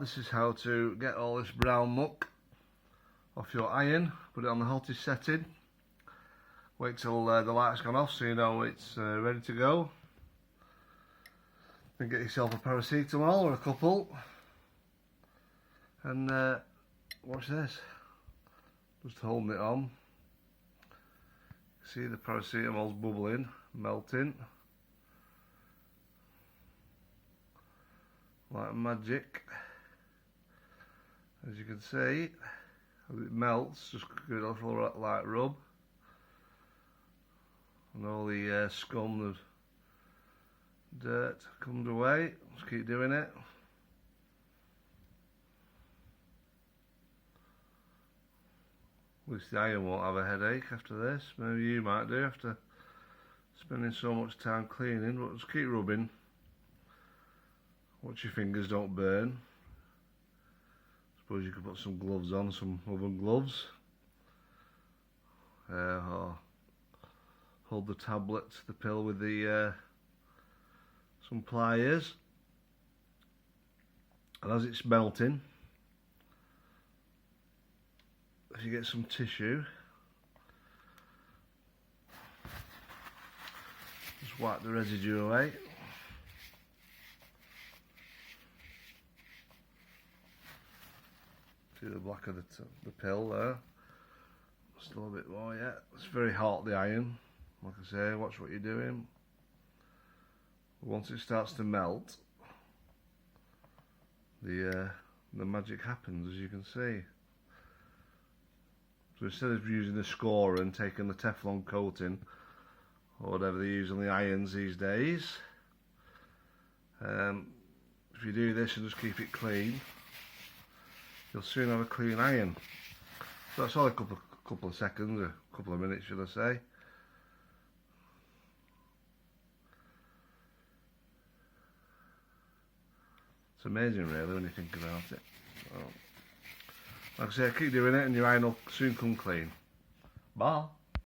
this is how to get all this brown muck off your iron. Put it on the hottest setting. Wait till the light's gone off so you know it's ready to go. Then get yourself a paracetamol or a couple. And watch this. Just holding it on. See the paracetamol's bubbling, melting. Like magic. As you can see, as it melts, just give it a little light rub. And all the scum, the dirt comes away. Just keep doing it. At least the iron won't have a headache after this. Maybe you might do after spending so much time cleaning, but just keep rubbing. Watch your fingers don't burn. Suppose you could put some gloves on, some oven gloves. Or hold the tablet, the pill with the some pliers. And as it's melting, if you get some tissue, just wipe the residue away. See the black of the pill there. Still a bit more yet. It's very hot, the iron. Like I say, watch what you're doing. Once it starts to melt, the magic happens, as you can see. So instead of using the scorer and taking the Teflon coating or whatever they use on the irons these days, if you do this and just keep it clean, you'll soon have a clean iron. So that's all a couple of seconds, a couple of minutes, should I say. It's amazing, really, when you think about it. Well, like I say, keep doing it and your iron will soon come clean. Bye.